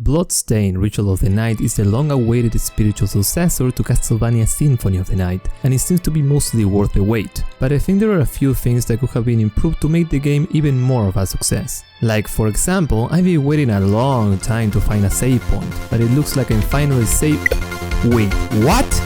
Bloodstained Ritual of the Night is the long-awaited spiritual successor to Castlevania Symphony of the Night, and it seems to be mostly worth the wait, but I think there are a few things that could have been improved to make the game even more of a success. Like, for example, I've been waiting a long time to find a save point, but it looks like I'm finally Wait, what?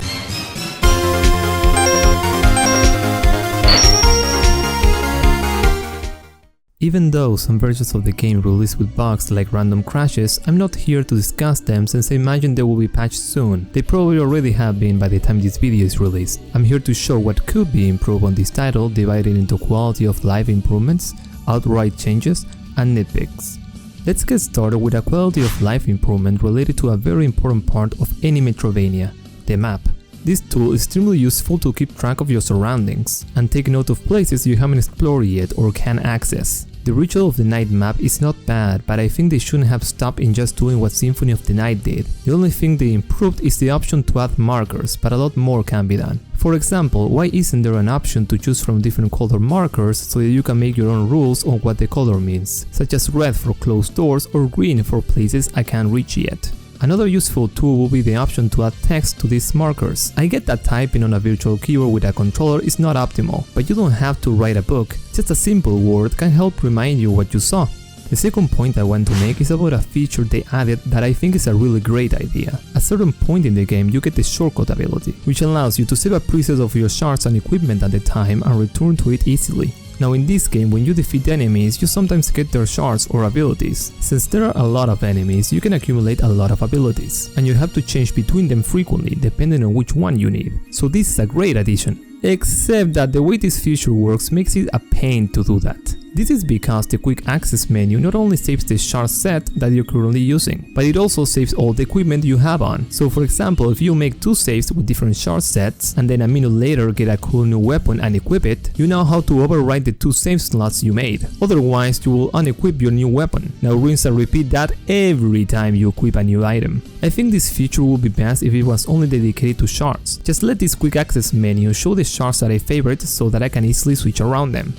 Even though some versions of the game release with bugs like random crashes, I'm not here to discuss them since I imagine they will be patched soon. They probably already have been by the time this video is released. I'm here to show what could be improved on this title, divided into quality of life improvements, outright changes, and nitpicks. Let's get started with a quality of life improvement related to a very important part of any Metroidvania, the map. This tool is extremely useful to keep track of your surroundings and take note of places you haven't explored yet or can access. The Ritual of the Night map is not bad, but I think they shouldn't have stopped in just doing what Symphony of the Night did. The only thing they improved is the option to add markers, but a lot more can be done. For example, why isn't there an option to choose from different color markers so that you can make your own rules on what the color means, such as red for closed doors or green for places I can't reach yet. Another useful tool will be the option to add text to these markers. I get that typing on a virtual keyboard with a controller is not optimal, but you don't have to write a book, just a simple word can help remind you what you saw. The second point I want to make is about a feature they added that I think is a really great idea. At a certain point in the game you get the shortcut ability, which allows you to save a preset of your shards and equipment at the time and return to it easily. Now in this game, when you defeat enemies, you sometimes get their shards or abilities. Since there are a lot of enemies, you can accumulate a lot of abilities, and you have to change between them frequently depending on which one you need. So this is a great addition. Except that the way this feature works makes it a pain to do that. This is because the quick access menu not only saves the shard set that you're currently using, but it also saves all the equipment you have on. So for example, if you make two saves with different shard sets and then a minute later get a cool new weapon and equip it, you know how to overwrite the two save slots you made. Otherwise, you will unequip your new weapon. Now rinse and repeat that every time you equip a new item. I think this feature would be best if it was only dedicated to shards. Just let this quick access menu show the shards that I favorite so that I can easily switch around them.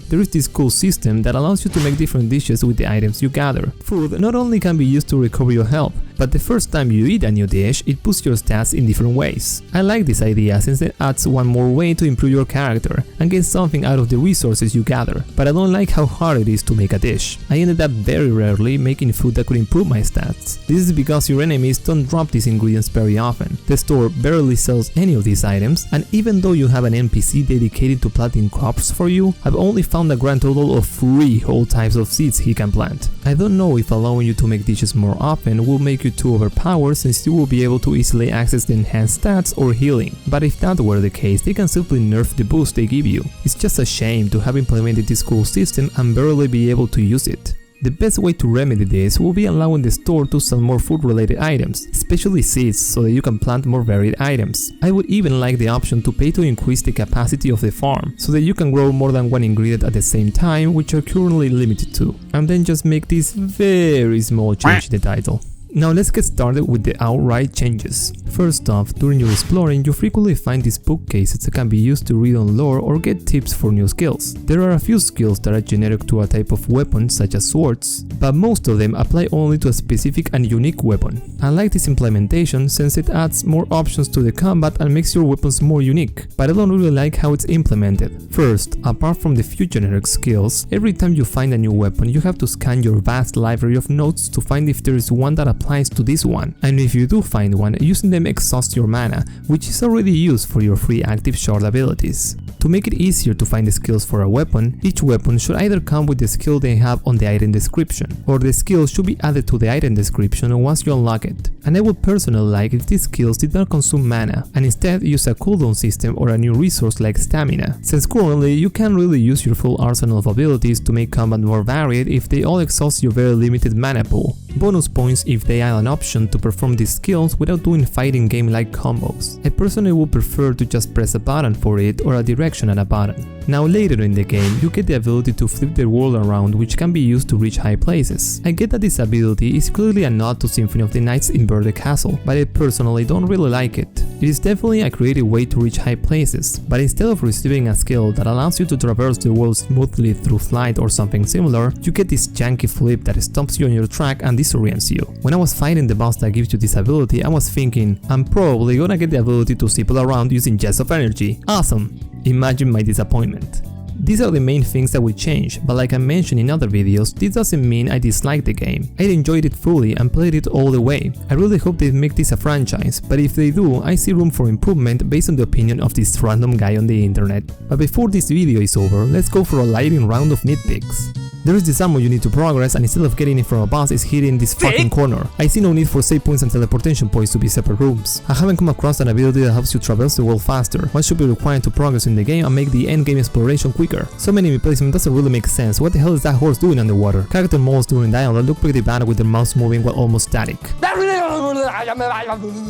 There is this cool system that allows you to make different dishes with the items you gather. Food not only can be used to recover your health, but the first time you eat a new dish, it boosts your stats in different ways. I like this idea since it adds one more way to improve your character and get something out of the resources you gather, but I don't like how hard it is to make a dish. I ended up very rarely making food that could improve my stats. This is because your enemies don't drop these ingredients very often. The store barely sells any of these items, and even though you have an NPC dedicated to planting crops for you, I've only found a grand total of 3 whole types of seeds he can plant. I don't know if allowing you to make dishes more often will make you too overpowered since you will be able to easily access the enhanced stats or healing, but if that were the case, they can simply nerf the boost they give you. It's just a shame to have implemented this cool system and barely be able to use it. The best way to remedy this will be allowing the store to sell more food-related items, especially seeds, so that you can plant more varied items. I would even like the option to pay to increase the capacity of the farm, so that you can grow more than one ingredient at the same time, which are currently limited to. And then just make this very small change in the title. Now let's get started with the outright changes. First off, during your exploring, you frequently find these bookcases that can be used to read on lore or get tips for new skills. There are a few skills that are generic to a type of weapon such as swords, but most of them apply only to a specific and unique weapon. I like this implementation since it adds more options to the combat and makes your weapons more unique, but I don't really like how it's implemented. First, apart from the few generic skills, every time you find a new weapon you have to scan your vast library of notes to find if there is one that applies to this one, and if you do find one, using them exhausts your mana, which is already used for your free active shard abilities. To make it easier to find the skills for a weapon, each weapon should either come with the skill they have on the item description, or the skill should be added to the item description once you unlock it. And I would personally like if these skills did not consume mana, and instead use a cooldown system or a new resource like stamina, since currently you can't really use your full arsenal of abilities to make combat more varied if they all exhaust your very limited mana pool. Bonus points if they add an option to perform these skills without doing fighting game-like combos. I personally would prefer to just press a button for it or a direction and a button. Now later in the game, you get the ability to flip the world around, which can be used to reach high places. I get that this ability is clearly a nod to Symphony of the Night's inverted remember the castle, but I personally don't really like it. It is definitely a creative way to reach high places, but instead of receiving a skill that allows you to traverse the world smoothly through flight or something similar, you get this janky flip that stomps you on your track and disorients you. When I was fighting the boss that gives you this ability, I was thinking, I'm probably gonna get the ability to zip around using jets of energy. Awesome! Imagine my disappointment. These are the main things that will change, but like I mentioned in other videos, this doesn't mean I dislike the game. I enjoyed it fully and played it all the way. I really hope they make this a franchise, but if they do, I see room for improvement based on the opinion of this random guy on the internet. But before this video is over, let's go for a lightning round of nitpicks. There is this armor you need to progress, and instead of getting it from a boss, it's hidden in this fucking corner. I see no need for save points and teleportation points to be separate rooms. I haven't come across an ability that helps you traverse the world faster. What should be required to progress in the game and make the endgame exploration quicker? So many placement doesn't really make sense. What the hell is that horse doing underwater? Character models during dialogue look pretty bad with their mouths moving while almost static.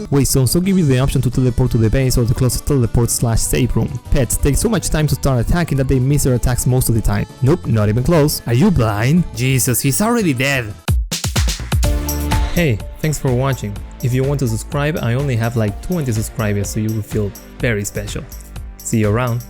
Wait, so give you the option to teleport to the base or the closest teleport/save room. Pets take so much time to start attacking that they miss their attacks most of the time. Nope, not even close. Are you blind? Jesus, he's already dead. Hey, thanks for watching. If you want to subscribe, I only have like 20 subscribers, so you will feel very special. See you around.